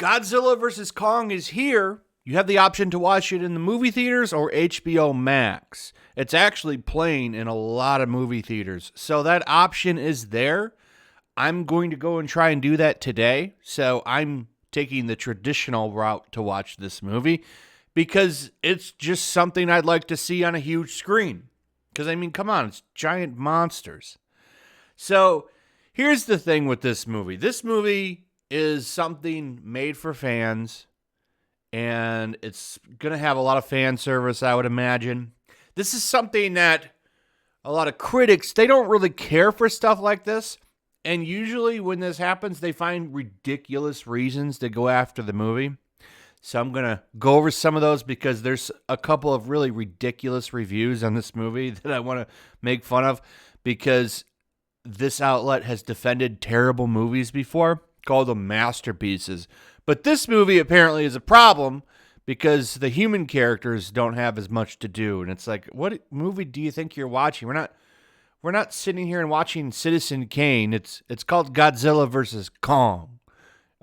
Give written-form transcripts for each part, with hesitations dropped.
Godzilla vs. Kong is here. You have the option to watch it in the movie theaters or HBO Max. It's actually playing in a lot of movie theaters. So that option is there. I'm going to go and try and do that today. So I'm taking the traditional route to watch this movie because it's just something I'd like to see on a huge screen. Because, I mean, come on, it's giant monsters. So here's the thing with this movie. This movie is something made for fans, and it's going to have a lot of fan service, I would imagine. This is something that a lot of critics, they don't really care for stuff like this. And usually when this happens, they find ridiculous reasons to go after the movie. So I'm going to go over some of those because there's a couple of really ridiculous reviews on this movie that I want to make fun of because this outlet has defended terrible movies before, called them masterpieces. But this movie apparently is a problem because the human characters don't have as much to do. And it's like, what movie do you think you're watching? We're not sitting here and watching Citizen Kane. It's called Godzilla versus Kong.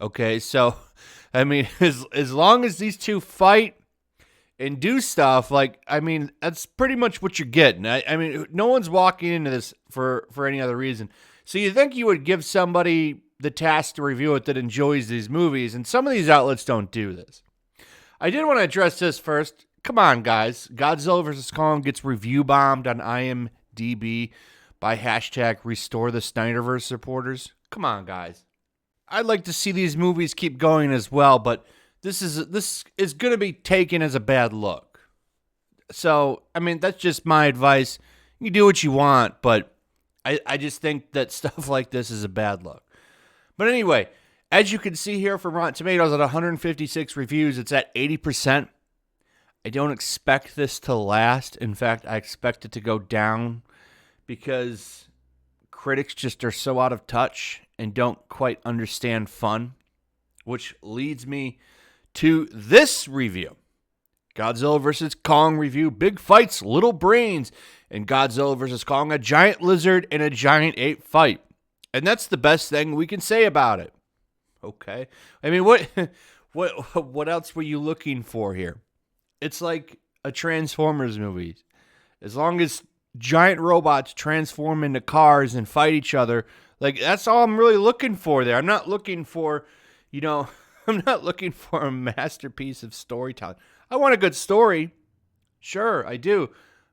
Okay, so I mean, as long as these two fight and do stuff, like, I mean, that's pretty much what you're getting. I mean, no one's walking into this for any other reason. So you think you would give somebody the task to review it that enjoys these movies, and some of these outlets don't do this. I did want to address this first. Come on, guys. Godzilla vs. Kong gets review bombed on IMDb by hashtag Restore the Snyderverse supporters. Come on, guys. I'd like to see these movies keep going as well, but this is going to be taken as a bad look. So, I mean, that's just my advice. You do what you want, but I just think that stuff like this is a bad look. But anyway, as you can see here from Rotten Tomatoes at 156 reviews, it's at 80%. I don't expect this to last. In fact, I expect it to go down because critics just are so out of touch and don't quite understand fun, which leads me to this review. Godzilla vs. Kong review, big fights, little brains, and Godzilla vs. Kong, a giant lizard and a giant ape fight. And that's the best thing we can say about it. Okay. I mean, what else were you looking for here? It's like a Transformers movie. As long as giant robots transform into cars and fight each other, like, that's all I'm really looking for there. I'm not looking for, I'm not looking for a masterpiece of storytelling. I want a good story. Sure, I do.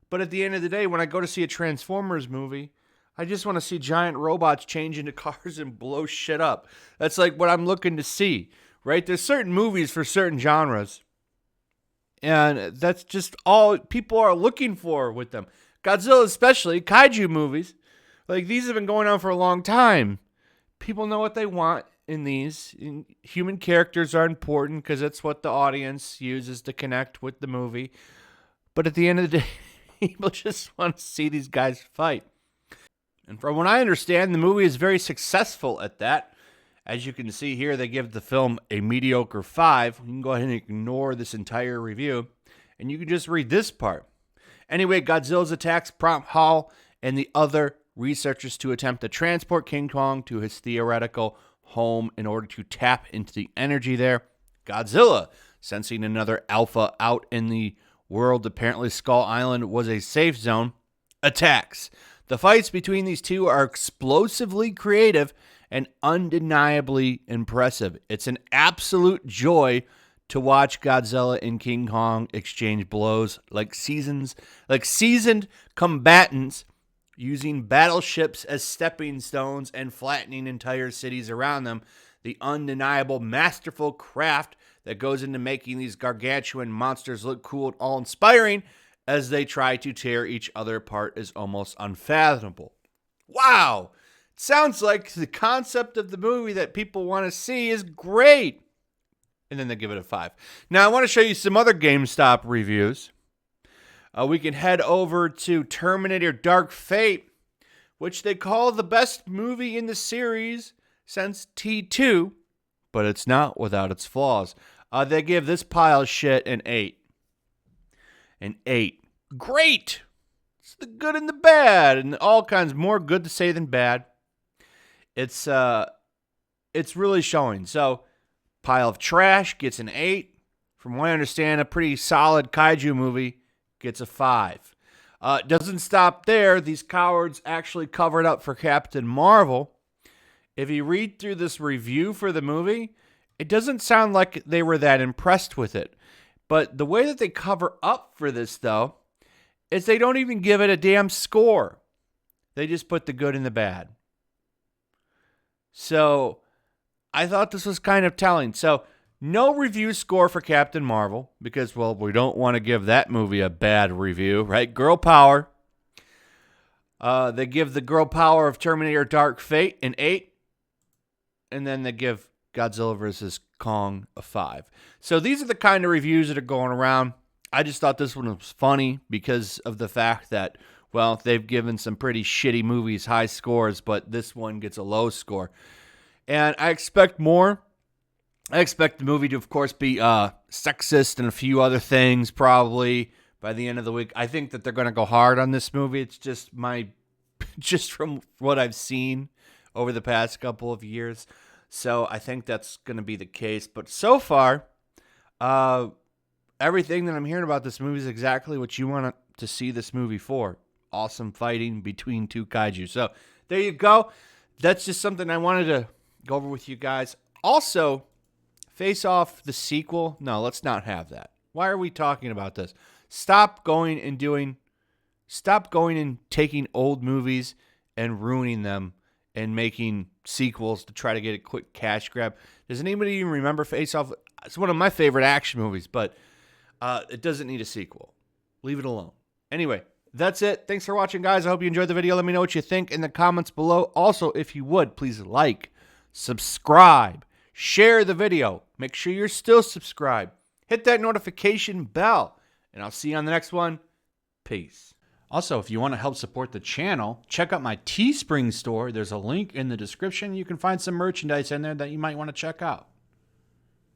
But at the end of the day, when I go to see a Transformers movie, I just want to see giant robots change into cars and blow shit up. That's like what I'm looking to see, right? There's certain movies for certain genres, and that's just all people are looking for with them. Godzilla especially, kaiju movies, like, these have been going on for a long time. People know what they want in these. Human characters are important because that's what the audience uses to connect with the movie. But at the end of the day, people just want to see these guys fight. And from what I understand, the movie is very successful at that. As you can see here, they give the film a mediocre 5. You can go ahead and ignore this entire review, and you can just read this part. Anyway, Godzilla's attacks prompt Hall and the other researchers to attempt to transport King Kong to his theoretical home in order to tap into the energy there. Godzilla, sensing another alpha out in the world, apparently Skull Island was a safe zone, attacks. The fights between these two are explosively creative and undeniably impressive. It's an absolute joy to watch Godzilla and King Kong exchange blows like seasoned combatants, using battleships as stepping stones and flattening entire cities around them. The undeniable, masterful craft that goes into making these gargantuan monsters look cool and awe-inspiring as they try to tear each other apart is almost unfathomable. Wow! It sounds like the concept of the movie that people want to see is great. And then they give it a 5. Now, I want to show you some other GameStop reviews. We can head over to Terminator Dark Fate, which they call the best movie in the series since T2, but it's not without its flaws. They give this pile of shit an 8. An 8. Great! It's the good and the bad, and all kinds more good to say than bad. It's really showing. So, Pile of Trash gets an 8. From what I understand, a pretty solid kaiju movie gets a 5. It doesn't stop there. These cowards actually covered up for Captain Marvel. If you read through this review for the movie, it doesn't sound like they were that impressed with it. But the way that they cover up for this, though, is they don't even give it a damn score. They just put the good and the bad. So I thought this was kind of telling. So no review score for Captain Marvel because, well, we don't want to give that movie a bad review, right? Girl power. They give the girl power of Terminator Dark Fate an 8. And then they give Godzilla vs. Kong a 5. So these are the kind of reviews that are going around. I just thought this one was funny because of the fact that, well, they've given some pretty shitty movies high scores, but this one gets a low score. And I expect more. I expect the movie to, of course, be sexist and a few other things probably by the end of the week. I think that they're going to go hard on this movie. It's just just from what I've seen over the past couple of years. So I think that's going to be the case. But so far, everything that I'm hearing about this movie is exactly what you want to see this movie for. Awesome fighting between two kaiju. So there you go. That's just something I wanted to go over with you guys. Also, Face Off the sequel. No, let's not have that. Why are we talking about this? Stop going and taking old movies and ruining them and making sequels to try to get a quick cash grab. Does anybody even remember Face Off? It's one of my favorite action movies, but it doesn't need a sequel. Leave it alone. Anyway, that's it. Thanks for watching, guys. I hope you enjoyed the video. Let me know what you think in the comments below. Also, if you would, please like, subscribe, share the video. Make sure you're still subscribed. Hit that notification bell, and I'll see you on the next one. Peace. Also, if you want to help support the channel, check out my Teespring store. There's a link in the description. You can find some merchandise in there that you might want to check out.